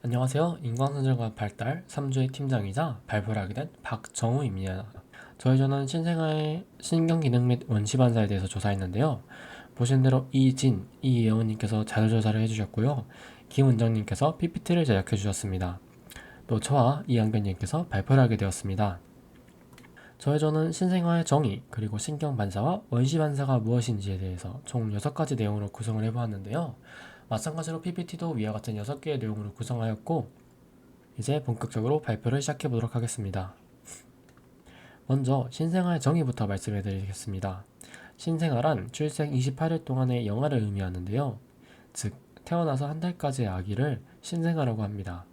안녕하세요. 인공선정과 발달 3주의 팀장이자 발표를 하게 된 박정우입니다. 저희 저는 신생아의 신경기능 및 원시반사에 대해서 조사했는데요. 보신 대로 이진, 이예원님께서 자료조사를 해주셨고요. 김은정님께서 PPT를 제작해 주셨습니다. 또 저와 이양변님께서 발표를 하게 되었습니다. 저희 저는 신생아의 정의, 그리고 신경반사와 원시반사가 무엇인지에 대해서 총 6가지 내용으로 구성을 해보았는데요. 마찬가지로 PPT도 위와 같은 6개의 내용으로 구성하였고, 이제 본격적으로 발표를 시작해 보도록 하겠습니다. 먼저 신생아의 정의부터 말씀해 드리겠습니다. 신생아란 출생 28일 동안의 영아를 의미하는데요. 즉, 태어나서 한 달까지의 아기를 신생아라고 합니다.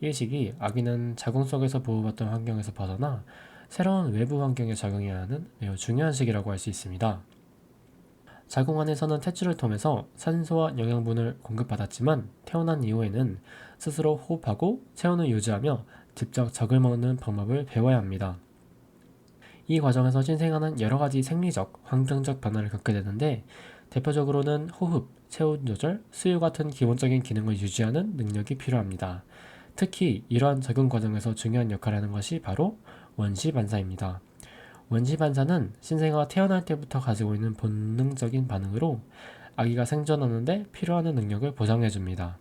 이 시기 아기는 자궁 속에서 보호받던 환경에서 벗어나 새로운 외부 환경에 적응해야 하는 매우 중요한 시기라고 할 수 있습니다. 자궁 안에서는 탯줄을 통해서 산소와 영양분을 공급받았지만 태어난 이후에는 스스로 호흡하고 체온을 유지하며 직접 젖을 먹는 방법을 배워야 합니다. 이 과정에서 신생아는 여러가지 생리적, 환경적 변화를 겪게 되는데 대표적으로는 호흡, 체온 조절, 수유 같은 기본적인 기능을 유지하는 능력이 필요합니다. 특히 이러한 적응 과정에서 중요한 역할을 하는 것이 바로 원시반사입니다. 원시반사는 신생아가 태어날 때부터 가지고 있는 본능적인 반응으로 아기가 생존하는데 필요한 능력을 보장해줍니다.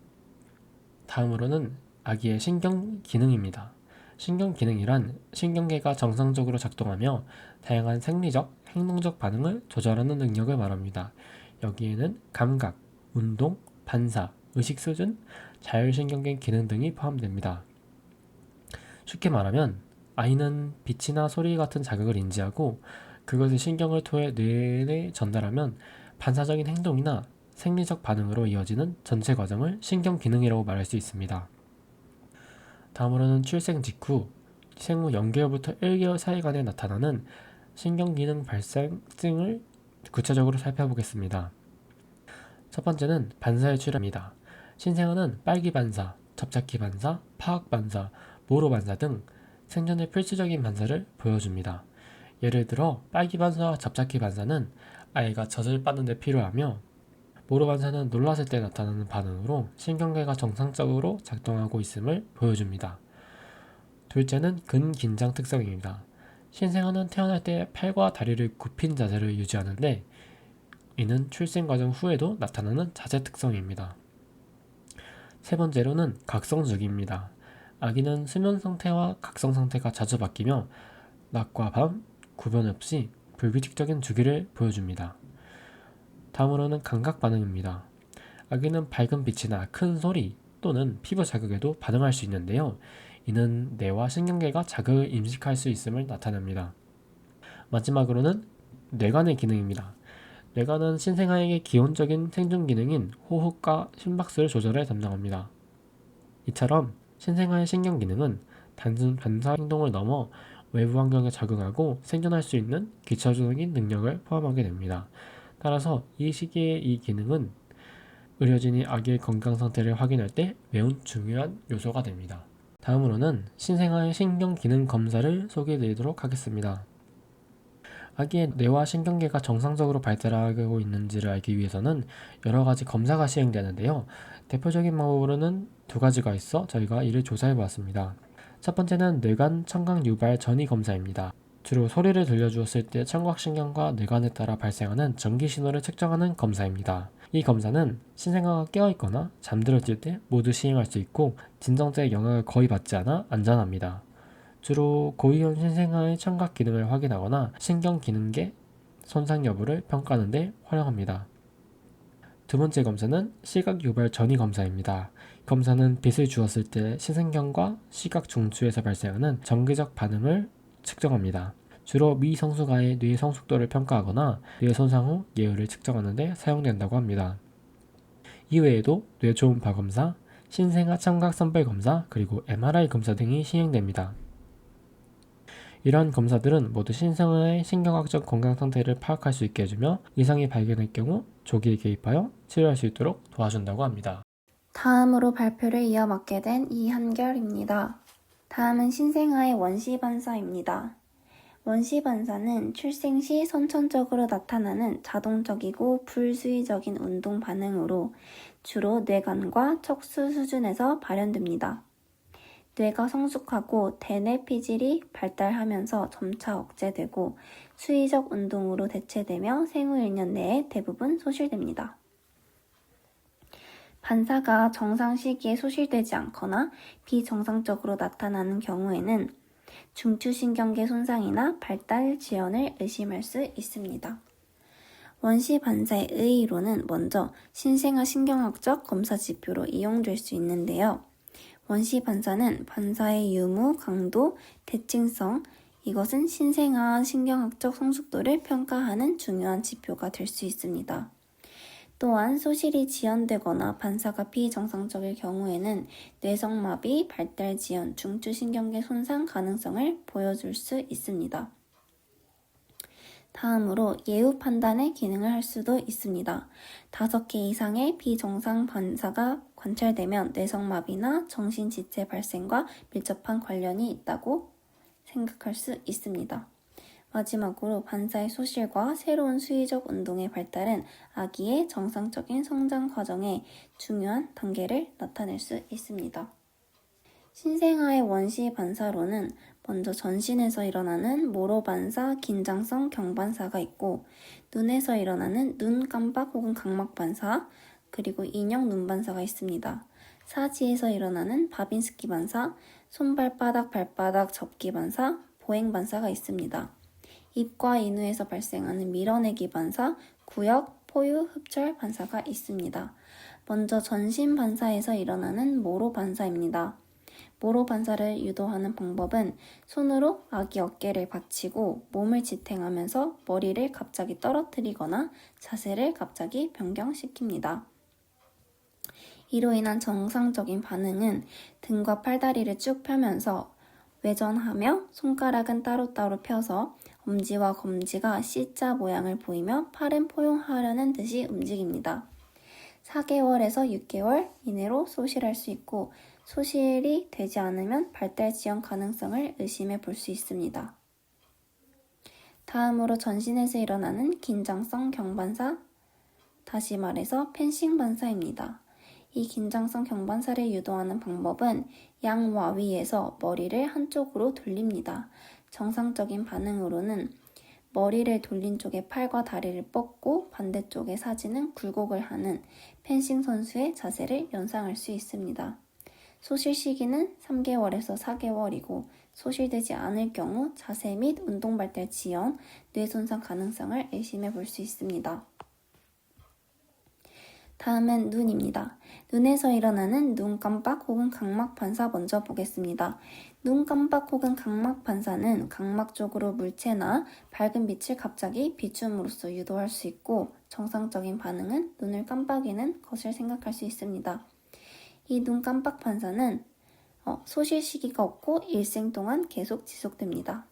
다음으로는 아기의 신경기능입니다. 신경기능이란 신경계가 정상적으로 작동하며 다양한 생리적, 행동적 반응을 조절하는 능력을 말합니다. 여기에는 감각, 운동, 반사, 의식 수준, 자율신경계 기능 등이 포함됩니다. 쉽게 말하면 아이는 빛이나 소리 같은 자극을 인지하고 그것을 신경을 통해 뇌에 전달하면 반사적인 행동이나 생리적 반응으로 이어지는 전체 과정을 신경기능이라고 말할 수 있습니다. 다음으로는 출생 직후 생후 0개월부터 1개월 사이간에 나타나는 신경기능 발생증을 구체적으로 살펴보겠습니다. 첫 번째는 반사의 출현입니다. 신생아는 빨기반사, 접착기반사, 파악반사, 모로반사 등 생존의 필수적인 반사를 보여줍니다. 예를 들어 빨기반사와 접착기반사는 아이가 젖을 빠는 데 필요하며 모로반사는 놀랐을 때 나타나는 반응으로 신경계가 정상적으로 작동하고 있음을 보여줍니다. 둘째는 근긴장 특성입니다. 신생아는 태어날 때 팔과 다리를 굽힌 자세를 유지하는데 이는 출생 과정 후에도 나타나는 자세 특성입니다. 세 번째로는 각성주기입니다. 아기는 수면 상태와 각성 상태가 자주 바뀌며 낮과 밤 구분 없이 불규칙적인 주기를 보여줍니다. 다음으로는 감각 반응입니다. 아기는 밝은 빛이나 큰 소리 또는 피부 자극에도 반응할 수 있는데요. 이는 뇌와 신경계가 자극을 인식할 수 있음을 나타냅니다. 마지막으로는 뇌관의 기능입니다. 뇌관은 신생아에게 기본적인 생존 기능인 호흡과 심박수를 조절해 담당합니다. 이처럼 신생아의 신경 기능은 단순 반사 행동을 넘어 외부 환경에 적응하고 생존할 수 있는 기초적인 능력을 포함하게 됩니다. 따라서 이 시기의 이 기능은 의료진이 아기의 건강 상태를 확인할 때 매우 중요한 요소가 됩니다. 다음으로는 신생아의 신경 기능 검사를 소개해드리도록 하겠습니다. 아기의 뇌와 신경계가 정상적으로 발달하고 있는지를 알기 위해서는 여러 가지 검사가 시행되는데요. 대표적인 방법으로는 두 가지가 있어 저희가 이를 조사해 보았습니다. 첫 번째는 뇌관 청각 유발 전이 검사입니다. 주로 소리를 들려주었을 때 청각신경과 뇌관에 따라 발생하는 전기 신호를 측정하는 검사입니다. 이 검사는 신생아가 깨어있거나 잠들었을 때 모두 시행할 수 있고 진정제의 영향을 거의 받지 않아 안전합니다. 주로 고위험 신생아의 청각 기능을 확인하거나 신경 기능계 손상 여부를 평가하는 데 활용합니다. 두 번째 검사는 시각 유발 전이 검사입니다. 검사는 빛을 주었을 때 시선경과 시각 중추에서 발생하는 정기적 반응을 측정합니다. 주로 미성숙아의 뇌 성숙도를 평가하거나 뇌 손상 후 예후를 측정하는 데 사용된다고 합니다. 이외에도 뇌초음파 검사, 신생아 청각 선별 검사, 그리고 MRI 검사 등이 시행됩니다. 이러한 검사들은 모두 신생아의 신경학적 건강 상태를 파악할 수 있게 해주며 이상이 발견될 경우 조기에 개입하여 치료할 수 있도록 도와준다고 합니다. 다음으로 발표를 이어맡게 된 이한결입니다. 다음은 신생아의 원시반사입니다. 원시 반사는 출생 시 선천적으로 나타나는 자동적이고 불수의적인 운동 반응으로 주로 뇌관과 척수 수준에서 발현됩니다. 뇌가 성숙하고 대뇌 피질이 발달하면서 점차 억제되고 수의적 운동으로 대체되며 생후 1년 내에 대부분 소실됩니다. 반사가 정상 시기에 소실되지 않거나 비정상적으로 나타나는 경우에는 중추신경계 손상이나 발달 지연을 의심할 수 있습니다. 원시 반사의 의의로는 먼저 신생아 신경학적 검사 지표로 이용될 수 있는데요. 원시 반사는 반사의 유무, 강도, 대칭성, 이것은 신생아 신경학적 성숙도를 평가하는 중요한 지표가 될 수 있습니다. 또한 소실이 지연되거나 반사가 비정상적일 경우에는 뇌성마비, 발달 지연, 중추신경계 손상 가능성을 보여줄 수 있습니다. 다음으로 예후 판단의 기능을 할 수도 있습니다. 5개 이상의 비정상 반사가 관찰되면 뇌성마비나 정신지체 발생과 밀접한 관련이 있다고 생각할 수 있습니다. 마지막으로 반사의 소실과 새로운 수의적 운동의 발달은 아기의 정상적인 성장 과정의 중요한 단계를 나타낼 수 있습니다. 신생아의 원시 반사로는 먼저 전신에서 일어나는 모로 반사, 긴장성 경반사가 있고 눈에서 일어나는 눈 깜빡 혹은 각막 반사, 그리고 인형 눈 반사가 있습니다. 사지에서 일어나는 바빈스키 반사, 손발바닥 발바닥 접기 반사, 보행 반사가 있습니다. 입과 인후에서 발생하는 밀어내기 반사, 구역, 포유, 흡철 반사가 있습니다. 먼저 전신 반사에서 일어나는 모로 반사입니다. 모로 반사를 유도하는 방법은 손으로 아기 어깨를 받치고 몸을 지탱하면서 머리를 갑자기 떨어뜨리거나 자세를 갑자기 변경시킵니다. 이로 인한 정상적인 반응은 등과 팔다리를 쭉 펴면서 외전하며 손가락은 따로따로 펴서 엄지와 검지가 C자 모양을 보이며 팔은 포용하려는 듯이 움직입니다. 4개월에서 6개월 이내로 소실할 수 있고 소실이 되지 않으면 발달 지연 가능성을 의심해 볼 수 있습니다. 다음으로 전신에서 일어나는 긴장성 경반사, 다시 말해서 펜싱 반사입니다. 이 긴장성 경반사를 유도하는 방법은 양와위에서 머리를 한쪽으로 돌립니다. 정상적인 반응으로는 머리를 돌린 쪽에 팔과 다리를 뻗고 반대쪽의 사지는 굴곡을 하는 펜싱 선수의 자세를 연상할 수 있습니다. 소실 시기는 3개월에서 4개월이고 소실되지 않을 경우 자세 및 운동발달 지연, 뇌손상 가능성을 의심해 볼 수 있습니다. 다음은 눈입니다. 눈에서 일어나는 눈 깜빡 혹은 각막 반사 먼저 보겠습니다. 눈 깜빡 혹은 각막 반사는 각막 쪽으로 물체나 밝은 빛을 갑자기 비춤으로써 유도할 수 있고 정상적인 반응은 눈을 깜빡이는 것을 생각할 수 있습니다. 이 눈 깜빡 반사는 소실 시기가 없고 일생 동안 계속 지속됩니다.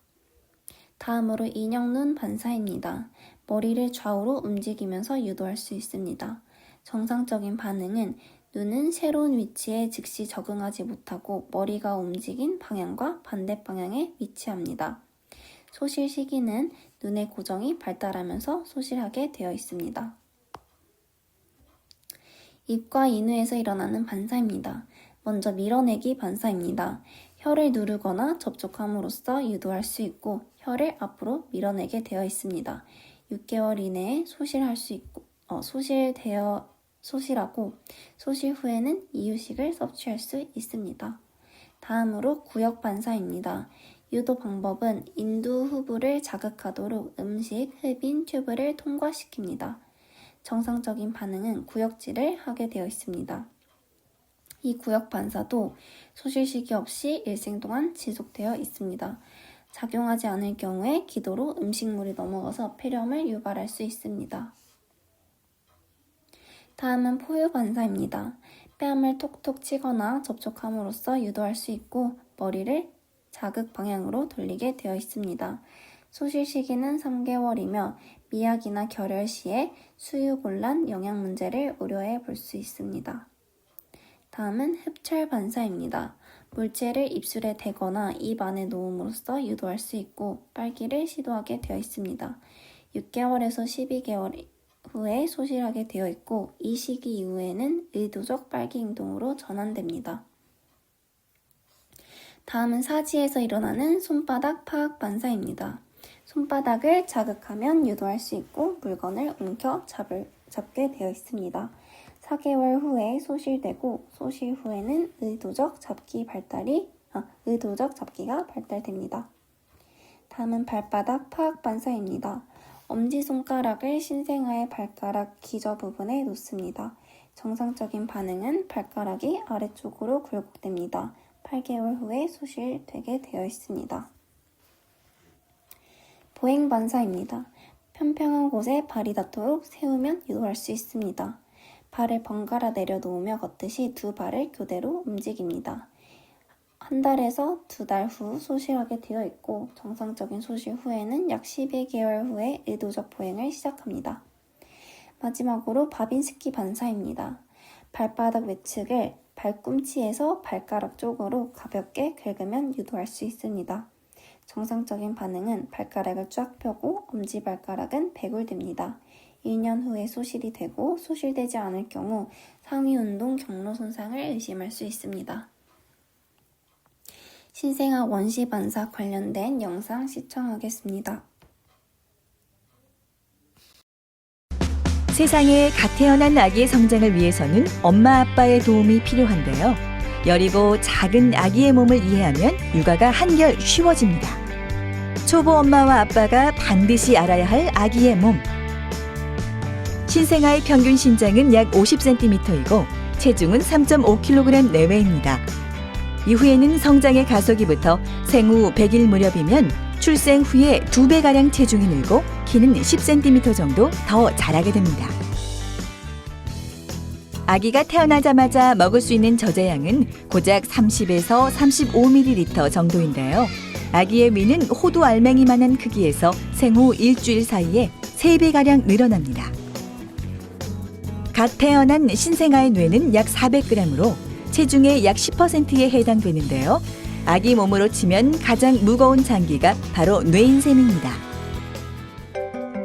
다음으로 인형눈 반사입니다. 머리를 좌우로 움직이면서 유도할 수 있습니다. 정상적인 반응은 눈은 새로운 위치에 즉시 적응하지 못하고 머리가 움직인 방향과 반대 방향에 위치합니다. 소실 시기는 눈의 고정이 발달하면서 소실하게 되어 있습니다. 입과 인후에서 일어나는 반사입니다. 먼저 밀어내기 반사입니다. 혀를 누르거나 접촉함으로써 유도할 수 있고 혀를 앞으로 밀어내게 되어 있습니다. 6개월 이내에 소실할 수 있고 소실하고 소실 후에는 이유식을 섭취할 수 있습니다. 다음으로 구역 반사입니다. 유도 방법은 인두 후부를 자극하도록 음식, 흡인, 튜브를 통과시킵니다. 정상적인 반응은 구역질을 하게 되어 있습니다. 이 구역 반사도 소실 시기 없이 일생 동안 지속되어 있습니다. 작용하지 않을 경우에 기도로 음식물이 넘어가서 폐렴을 유발할 수 있습니다. 다음은 포유 반사입니다. 뺨을 톡톡 치거나 접촉함으로써 유도할 수 있고 머리를 자극 방향으로 돌리게 되어 있습니다. 소실 시기는 3개월이며 미약이나 결혈 시에 수유곤란, 영양 문제를 우려해 볼 수 있습니다. 다음은 흡철 반사입니다. 물체를 입술에 대거나 입 안에 놓음으로써 유도할 수 있고 빨기를 시도하게 되어 있습니다. 6개월에서 12개월 후에 소실하게 되어 있고 이 시기 이후에는 의도적 빨기 행동으로 전환됩니다. 다음은 사지에서 일어나는 손바닥 파악 반사입니다. 손바닥을 자극하면 유도할 수 있고 물건을 움켜 잡게 되어 있습니다. 4개월 후에 소실되고 소실 후에는 의도적 잡기가 발달됩니다. 다음은 발바닥 파악 반사입니다. 엄지손가락을 신생아의 발가락 기저 부분에 놓습니다. 정상적인 반응은 발가락이 아래쪽으로 굴곡됩니다. 8개월 후에 소실되게 되어 있습니다. 보행 반사입니다. 평평한 곳에 발이 닿도록 세우면 유도할 수 있습니다. 발을 번갈아 내려놓으며 걷듯이 두 발을 교대로 움직입니다. 한 달에서 2달 후 소실하게 되어 있고 정상적인 소실 후에는 약 12개월 후에 의도적 보행을 시작합니다. 마지막으로 바빈스키 반사입니다. 발바닥 외측을 발꿈치에서 발가락 쪽으로 가볍게 긁으면 유도할 수 있습니다. 정상적인 반응은 발가락을 쫙 펴고 엄지발가락은 배굴됩니다. 1년 후에 소실이 되고 소실되지 않을 경우 상위 운동 경로 손상을 의심할 수 있습니다. 신생아 원시 반사 관련된 영상 시청하겠습니다. 세상에 갓 태어난 아기의 성장을 위해서는 엄마 아빠의 도움이 필요한데요. 여리고 작은 아기의 몸을 이해하면 육아가 한결 쉬워집니다. 초보 엄마와 아빠가 반드시 알아야 할 아기의 몸. 신생아의 평균 신장은 약 50cm이고 체중은 3.5kg 내외입니다. 이후에는 성장의 가속이 붙어 생후 100일 무렵이면 출생 후에 2배가량 체중이 늘고 키는 10cm 정도 더 자라게 됩니다. 아기가 태어나자마자 먹을 수 있는 저제량은 고작 30에서 35ml 정도인데요. 아기의 위는 호두 알맹이만한 크기에서 생후 일주일 사이에 3배가량 늘어납니다. 갓 태어난 신생아의 뇌는 약 400g으로 체중의 약 10%에 해당되는데요. 아기 몸으로 치면 가장 무거운 장기가 바로 뇌인 셈입니다.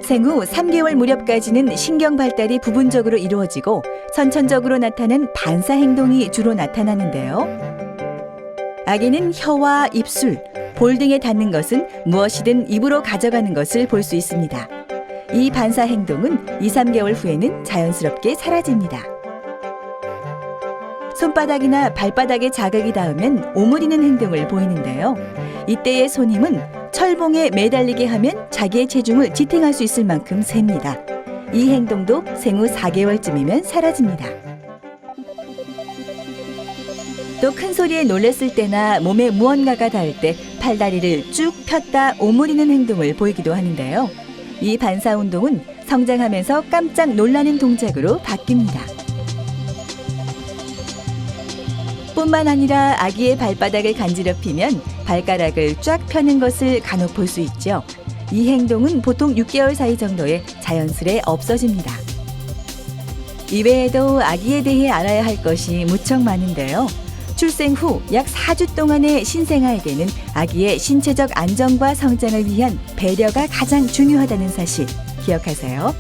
생후 3개월 무렵까지는 신경 발달이 부분적으로 이루어지고 선천적으로 나타난 반사 행동이 주로 나타나는데요. 아기는 혀와 입술, 볼 등에 닿는 것은 무엇이든 입으로 가져가는 것을 볼 수 있습니다. 이 반사 행동은 2, 3개월 후에는 자연스럽게 사라집니다. 손바닥이나 발바닥에 자극이 닿으면 오므리는 행동을 보이는데요. 이때의 손힘은 철봉에 매달리게 하면 자기의 체중을 지탱할 수 있을 만큼 셉니다. 이 행동도 생후 4개월쯤이면 사라집니다. 또 큰 소리에 놀랐을 때나 몸에 무언가가 닿을 때 팔다리를 쭉 폈다 오므리는 행동을 보이기도 하는데요. 이 반사 운동은 성장하면서 깜짝 놀라는 동작으로 바뀝니다. 뿐만 아니라 아기의 발바닥을 간지럽히면 발가락을 쫙 펴는 것을 간혹 볼 수 있죠. 이 행동은 보통 6개월 사이 정도에 자연스레 없어집니다. 이외에도 아기에 대해 알아야 할 것이 무척 많은데요. 출생 후 약 4주 동안의 신생아에게는 아기의 신체적 안정과 성장을 위한 배려가 가장 중요하다는 사실 기억하세요.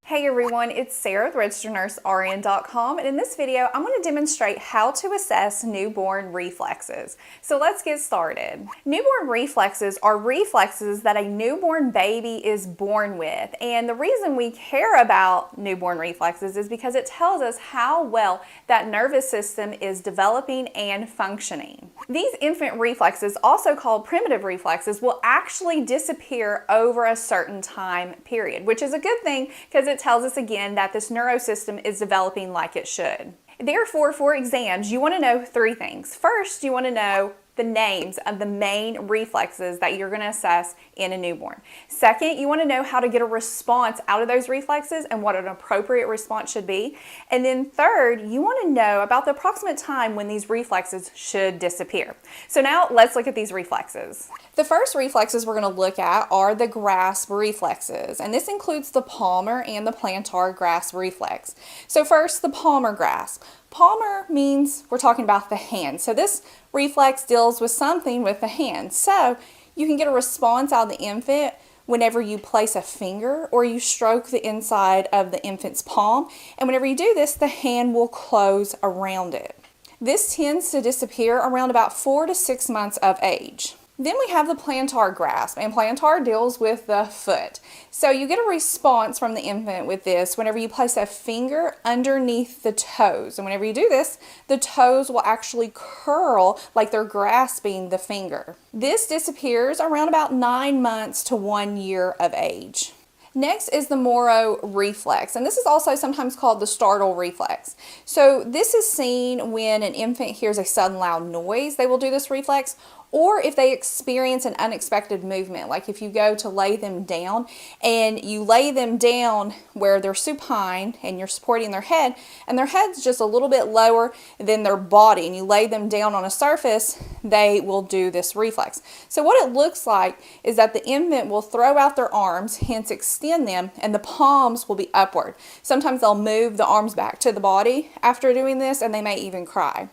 Hey everyone, it's Sarah, the registered nurse RN.com, and in this video, I'm going to demonstrate how to assess newborn reflexes. So let's get started. Newborn reflexes are reflexes that a newborn baby is born with, and the reason we care about newborn reflexes is because it tells us how well that nervous system is developing and functioning. These infant reflexes, also called primitive reflexes, will actually disappear over a certain time period, which is a good thing because it tells us again that this neurosystem is developing like it should. Therefore, for exams, you want to know 3 things. First, you want to know the names of the main reflexes that you're going to assess in a newborn. Second, you want to know how to get a response out of those reflexes and what an appropriate response should be. And then third, you want to know about the approximate time when these reflexes should disappear. So now let's look at these reflexes. The first reflexes we're going to look at are the grasp reflexes, and this includes the palmar and the plantar grasp reflex. So first, the palmar grasp. Palmar means we're talking about the hand. So this reflex deals with something with the hand. So you can get a response out of the infant whenever you place a finger or you stroke the inside of the infant's palm. And whenever you do this, the hand will close around it. This tends to disappear around about 4 to 6 months of age. Then we have the plantar grasp, and plantar deals with the foot. So you get a response from the infant with this whenever you place a finger underneath the toes. And whenever you do this, the toes will actually curl like they're grasping the finger. This disappears around about 9 months to 1 year of age. Next is the Moro reflex, and this is also sometimes called the startle reflex. So this is seen when an infant hears a sudden loud noise, they will do this reflex, or if they experience an unexpected movement, like if you go to lay them down and you lay them down where they're supine and you're supporting their head and their head's just a little bit lower than their body, and you lay them down on a surface, they will do this reflex. So what it looks like is that the infant will throw out their arms, hence extend them, and the palms will be upward. Sometimes they'll move the arms back to the body after doing this, and they may even cry.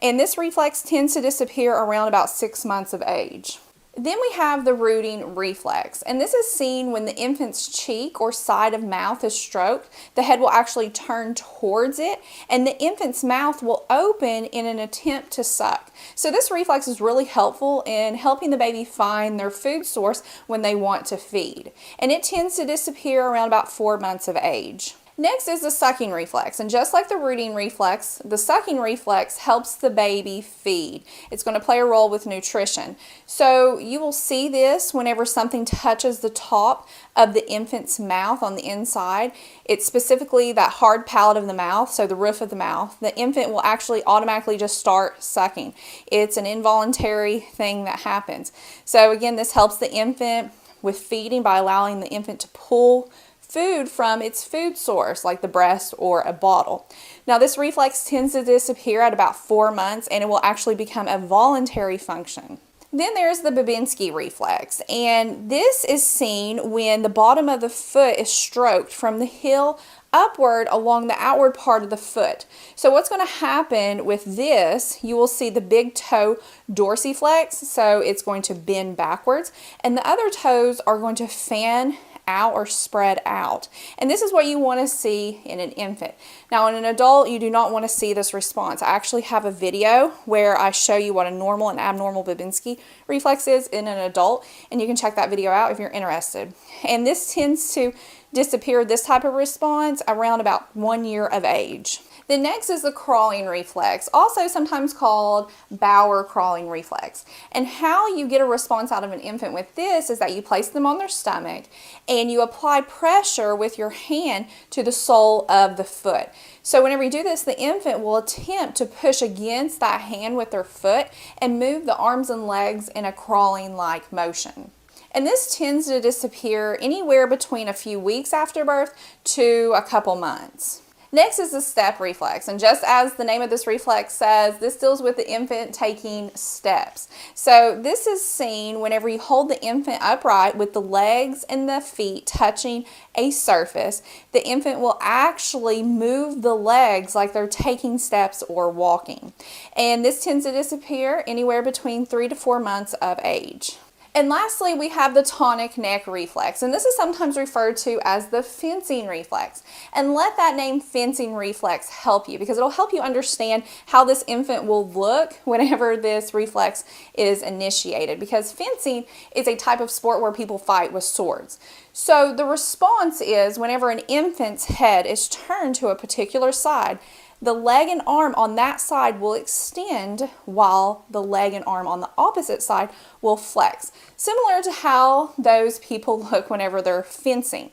And this reflex tends to disappear around about 6 months of age. Then we have the rooting reflex, and this is seen when the infant's cheek or side of mouth is stroked. The head will actually turn towards it, and the infant's mouth will open in an attempt to suck. So this reflex is really helpful in helping the baby find their food source when they want to feed. And it tends to disappear around about 4 months of age. Next is the sucking reflex, and just like the rooting reflex, the sucking reflex helps the baby feed. It's going to play a role with nutrition. So you will see this whenever something touches the top of the infant's mouth on the inside. It's specifically that hard palate of the mouth, so the roof of the mouth. The infant will actually automatically just start sucking. It's an involuntary thing that happens. So again, this helps the infant with feeding by allowing the infant to pull food from its food source, like the breast or a bottle. Now this reflex tends to disappear at about 4 months, and it will actually become a voluntary function. Then there's the Babinski reflex, and this is seen when the bottom of the foot is stroked from the heel upward along the outward part of the foot. So what's going to happen with this, you will see the big toe dorsiflex, so it's going to bend backwards, and the other toes are going to fan out or spread out. And this is what you want to see in an infant. Now in an adult, you do not want to see this response. I actually have a video where I show you what a normal and abnormal Babinski reflex is in an adult, and you can check that video out if you're interested. And this tends to disappear, this type of response, around about 1 year of age. The next is the crawling reflex, also sometimes called Bauer crawling reflex. And how you get a response out of an infant with this is that you place them on their stomach and you apply pressure with your hand to the sole of the foot. So whenever you do this, the infant will attempt to push against that hand with their foot and move the arms and legs in a crawling-like motion. And this tends to disappear anywhere between a few weeks after birth to a couple months. Next is the step reflex, and just as the name of this reflex says, this deals with the infant taking steps. So this is seen whenever you hold the infant upright with the legs and the feet touching a surface. The infant will actually move the legs like they're taking steps or walking. And this tends to disappear anywhere between 3 to 4 months of age. And lastly, we have the tonic neck reflex, and this is sometimes referred to as the fencing reflex. And let that name fencing reflex help you, because it'll help you understand how this infant will look whenever this reflex is initiated, because fencing is a type of sport where people fight with swords. So the response is whenever an infant's head is turned to a particular side, the leg and arm on that side will extend while the leg and arm on the opposite side will flex, similar to how those people look whenever they're fencing.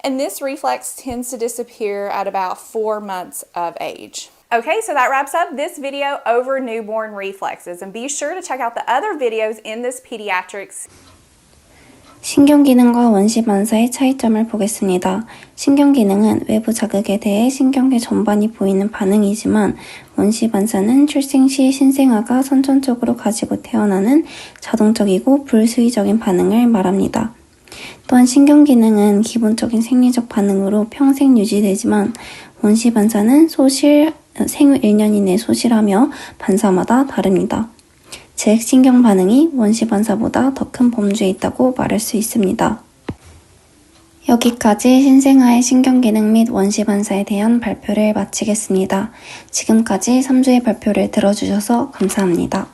And this reflex tends to disappear at about 4 months of age. Okay, so that wraps up this video over newborn reflexes, and be sure to check out the other videos in this pediatrics. 신경기능과 원시반사의 차이점을 보겠습니다. 신경기능은 외부 자극에 대해 신경계 전반이 보이는 반응이지만 원시반사는 출생 시 신생아가 선천적으로 가지고 태어나는 자동적이고 불수의적인 반응을 말합니다. 또한 신경기능은 기본적인 생리적 반응으로 평생 유지되지만 원시반사는 생후 1년 이내 소실하며 반사마다 다릅니다. 즉, 신경 반응이 원시 반사보다 더 큰 범주에 있다고 말할 수 있습니다. 여기까지 신생아의 신경기능 및 원시 반사에 대한 발표를 마치겠습니다. 지금까지 3주의 발표를 들어주셔서 감사합니다.